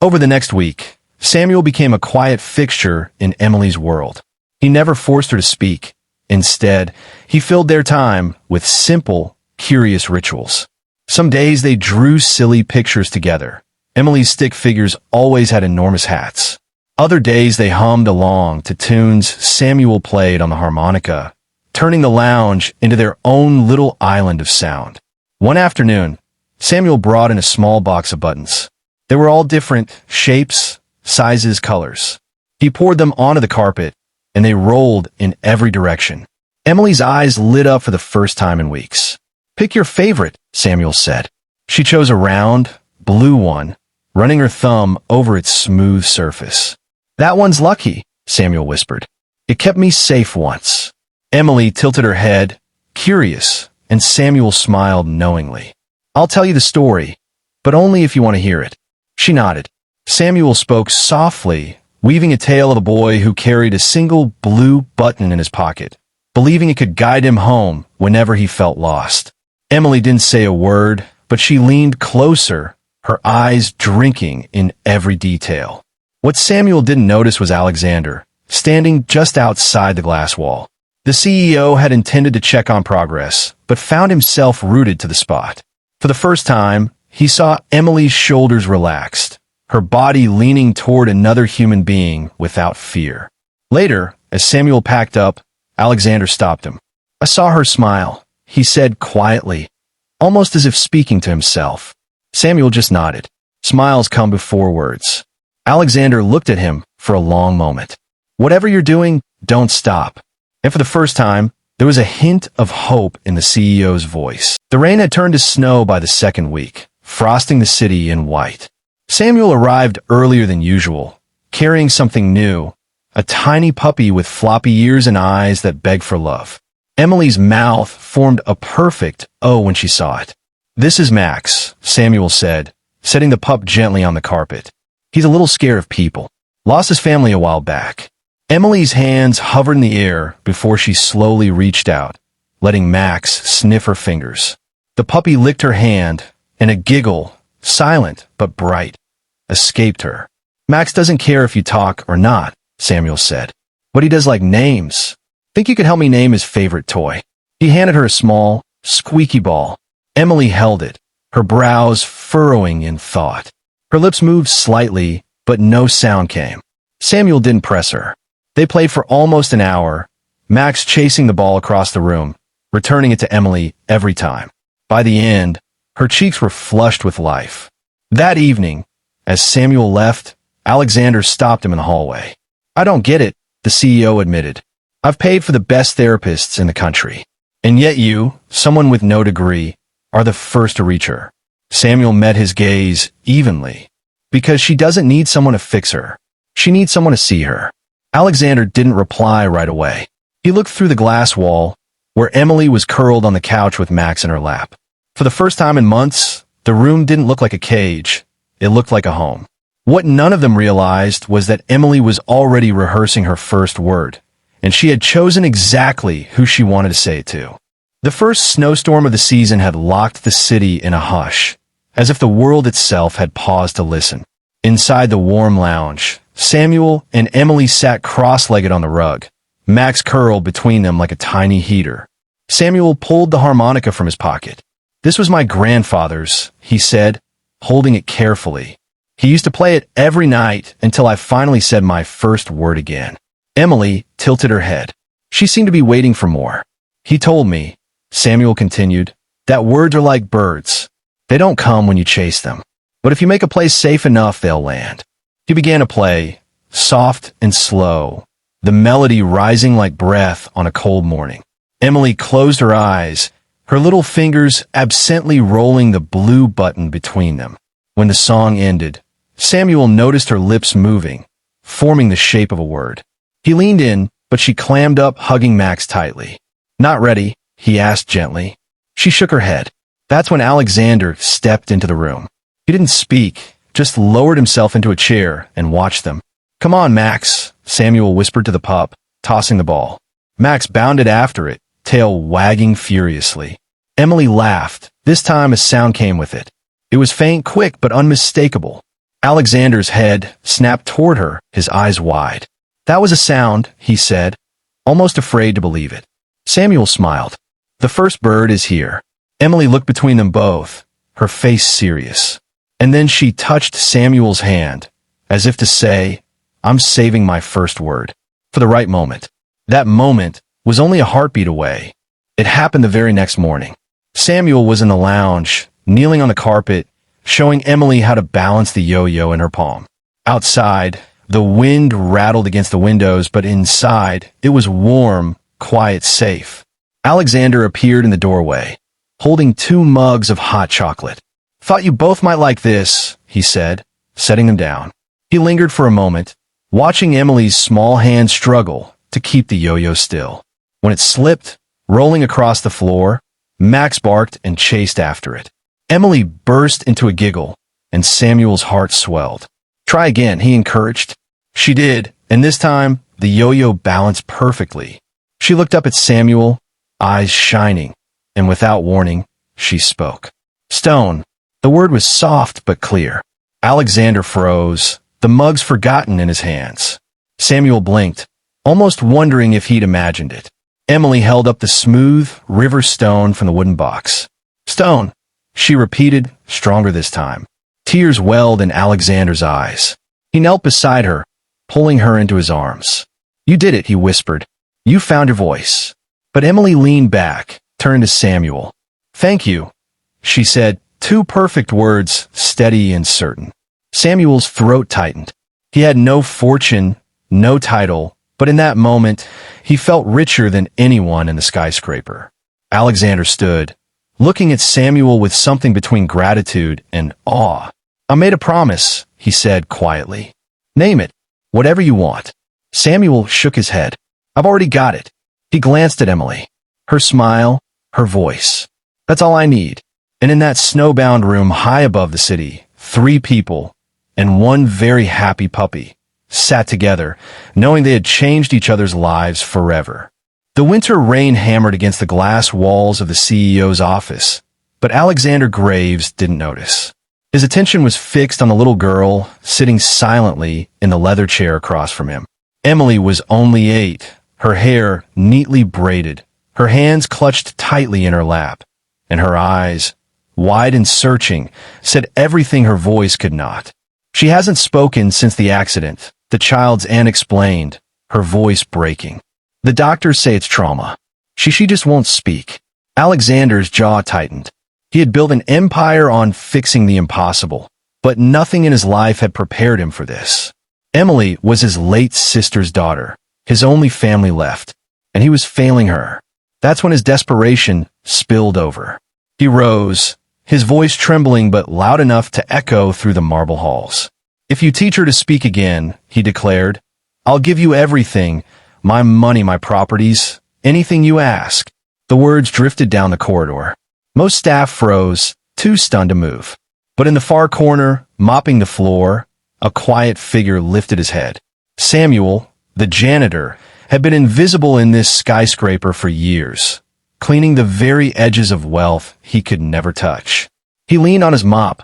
Over the next week, Samuel became a quiet fixture in Emily's world. He never forced her to speak. Instead, he filled their time with simple, curious rituals. Some days they drew silly pictures together. Emily's stick figures always had enormous hats. Other days they hummed along to tunes Samuel played on the harmonica, turning the lounge into their own little island of sound. One afternoon, Samuel brought in a small box of buttons. They were all different shapes, sizes, colors. He poured them onto the carpet, and they rolled in every direction. Emily's eyes lit up for the first time in weeks. "Pick your favorite," Samuel said. She chose a round, blue one, running her thumb over its smooth surface. "That one's lucky," Samuel whispered. "It kept me safe once." Emily tilted her head, curious, and Samuel smiled knowingly. "I'll tell you the story, but only if you want to hear it." She nodded. Samuel spoke softly, weaving a tale of a boy who carried a single blue button in his pocket, believing it could guide him home whenever he felt lost. Emily didn't say a word, but she leaned closer, her eyes drinking in every detail. What Samuel didn't notice was Alexander, standing just outside the glass wall. The CEO had intended to check on progress, but found himself rooted to the spot. For the first time, he saw Emily's shoulders relaxed, her body leaning toward another human being without fear. Later, as Samuel packed up, Alexander stopped him. "I saw her smile," he said quietly, almost as if speaking to himself. Samuel just nodded. Smiles come before words. Alexander looked at him for a long moment. "Whatever you're doing, don't stop." And for the first time, there was a hint of hope in the CEO's voice. The rain had turned to snow by the second week, frosting the city in white. Samuel arrived earlier than usual, carrying something new, a tiny puppy with floppy ears and eyes that begged for love. Emily's mouth formed a perfect O when she saw it. "This is Max," Samuel said, setting the pup gently on the carpet. "He's a little scared of people. Lost his family a while back." Emily's hands hovered in the air before she slowly reached out, letting Max sniff her fingers. The puppy licked her hand, and a giggle, silent but bright, escaped her. "Max doesn't care if you talk or not," Samuel said, "but he does like names. Think you could help me name his favorite toy?" He handed her a small, squeaky ball. Emily held it, her brows furrowing in thought. Her lips moved slightly, but no sound came. Samuel didn't press her. They played for almost an hour, Max chasing the ball across the room, returning it to Emily every time. By the end, her cheeks were flushed with life. That evening, as Samuel left, Alexander stopped him in the hallway. "I don't get it," the CEO admitted. "I've paid for the best therapists in the country. And yet you, someone with no degree, are the first to reach her." Samuel met his gaze evenly. "Because she doesn't need someone to fix her. She needs someone to see her." Alexander didn't reply right away. He looked through the glass wall, where Emily was curled on the couch with Max in her lap. For the first time in months, the room didn't look like a cage. It looked like a home. What none of them realized was that Emily was already rehearsing her first word, and she had chosen exactly who she wanted to say it to. The first snowstorm of the season had locked the city in a hush, as if the world itself had paused to listen. Inside the warm lounge, Samuel and Emily sat cross-legged on the rug, Max curled between them like a tiny heater. Samuel pulled the harmonica from his pocket. "This was my grandfather's," he said, holding it carefully. "He used to play it every night until I finally said my first word again." Emily tilted her head. She seemed to be waiting for more. "He told me," Samuel continued, "that words are like birds. They don't come when you chase them. But if you make a place safe enough, they'll land." He began to play, soft and slow, the melody rising like breath on a cold morning. Emily closed her eyes, her little fingers absently rolling the blue button between them. When the song ended, Samuel noticed her lips moving, forming the shape of a word. He leaned in, but she clammed up, hugging Max tightly. "Not ready?" he asked gently. She shook her head. That's when Alexander stepped into the room. He didn't speak, just lowered himself into a chair and watched them. "Come on, Max," Samuel whispered to the pup, tossing the ball. Max bounded after it, tail wagging furiously. Emily laughed. This time a sound came with it. It was faint, quick, but unmistakable. Alexander's head snapped toward her, his eyes wide. "That was a sound," he said, almost afraid to believe it. Samuel smiled. "The first bird is here." Emily looked between them both, her face serious. And then she touched Samuel's hand, as if to say, "I'm saving my first word for the right moment." That moment was only a heartbeat away. It happened the very next morning. Samuel was in the lounge, kneeling on the carpet, showing Emily how to balance the yo-yo in her palm. Outside, the wind rattled against the windows, but inside, it was warm, quiet, safe. Alexander appeared in the doorway, holding 2 mugs of hot chocolate. "Thought you both might like this," he said, setting them down. He lingered for a moment, watching Emily's small hand struggle to keep the yo-yo still. When it slipped, rolling across the floor, Max barked and chased after it. Emily burst into a giggle, and Samuel's heart swelled. "Try again," he encouraged. She did, and this time, the yo-yo balanced perfectly. She looked up at Samuel, eyes shining, and without warning, she spoke. "Stone." The word was soft but clear. Alexander froze, the mugs forgotten in his hands. Samuel blinked, almost wondering if he'd imagined it. Emily held up the smooth river stone from the wooden box. "Stone," she repeated, stronger this time. Tears welled in Alexander's eyes. He knelt beside her, pulling her into his arms. "You did it," he whispered. "You found your voice." But Emily leaned back, turned to Samuel. "Thank you," she said, 2 perfect words, steady and certain. Samuel's throat tightened. He had no fortune, no title, but in that moment, he felt richer than anyone in the skyscraper. Alexander stood, looking at Samuel with something between gratitude and awe. "I made a promise," he said quietly. "Name it, whatever you want." Samuel shook his head. "I've already got it." He glanced at Emily. Her smile, her voice. "That's all I need." And in that snowbound room high above the city, 3 people, and 1 very happy puppy, sat together, knowing they had changed each other's lives forever. The winter rain hammered against the glass walls of the CEO's office, but Alexander Graves didn't notice. His attention was fixed on the little girl sitting silently in the leather chair across from him. Emily was only 8, her hair neatly braided, her hands clutched tightly in her lap, and her eyes, wide and searching, said everything her voice could not. "She hasn't spoken since the accident," the child's aunt explained, her voice breaking. "The doctors say it's trauma. She just won't speak." Alexander's jaw tightened. He had built an empire on fixing the impossible, but nothing in his life had prepared him for this. Emily was his late sister's daughter, his only family left, and he was failing her. That's when his desperation spilled over. He rose, his voice trembling but loud enough to echo through the marble halls. "If you teach her to speak again," he declared, "I'll give you everything, my money, my properties, anything you ask." The words drifted down the corridor. Most staff froze, too stunned to move. But in the far corner, mopping the floor, a quiet figure lifted his head. Samuel, the janitor, had been invisible in this skyscraper for years, cleaning the very edges of wealth he could never touch. He leaned on his mop,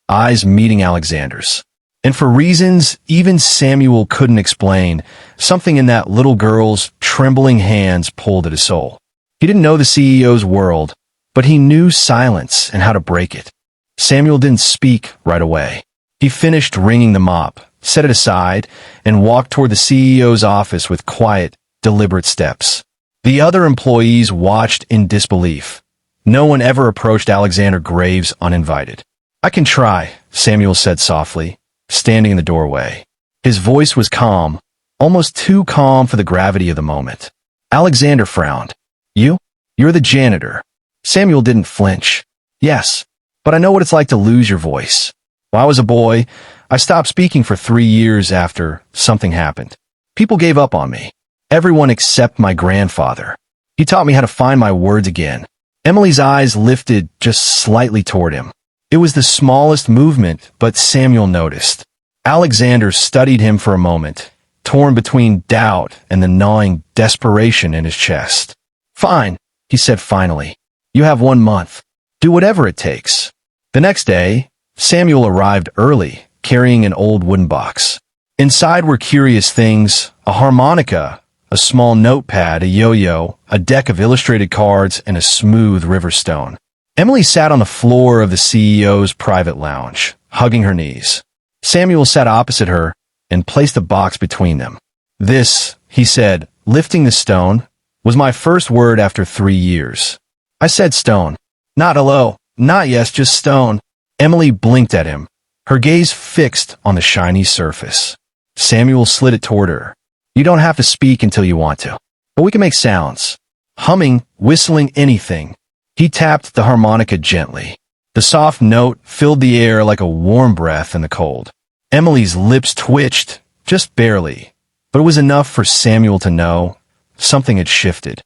eyes meeting Alexander's. And for reasons even Samuel couldn't explain, something in that little girl's trembling hands pulled at his soul. He didn't know the CEO's world, but he knew silence and how to break it. Samuel didn't speak right away. He finished wringing the mop, set it aside, and walked toward the CEO's office with quiet, deliberate steps. The other employees watched in disbelief. No one ever approached Alexander Graves uninvited. "I can try," Samuel said softly, standing in the doorway. His voice was calm, almost too calm for the gravity of the moment. Alexander frowned. You're the janitor." Samuel didn't flinch. "Yes, but I know what it's like to lose your voice. When I was a boy, I stopped speaking for 3 years after something happened. People gave up on me. Everyone except my grandfather. He taught me how to find my words again." Emily's eyes lifted just slightly toward him. It was the smallest movement, but Samuel noticed. Alexander studied him for a moment, torn between doubt and the gnawing desperation in his chest. "Fine," he said finally. "You have 1 month. Do whatever it takes." The next day, Samuel arrived early, carrying an old wooden box. Inside were curious things: a harmonica, a small notepad, a yo-yo, a deck of illustrated cards, and a smooth river stone. Emily sat on the floor of the CEO's private lounge, hugging her knees. Samuel sat opposite her and placed a box between them. "This," he said, lifting the stone, "was my first word after 3 years." I said stone. "Not hello, not yes, just stone." Emily blinked at him, her gaze fixed on the shiny surface. Samuel slid it toward her. "You don't have to speak until you want to, but we can make sounds. Humming, whistling, anything." He tapped the harmonica gently. The soft note filled the air like a warm breath in the cold. Emily's lips twitched, just barely, but it was enough for Samuel to know something had shifted.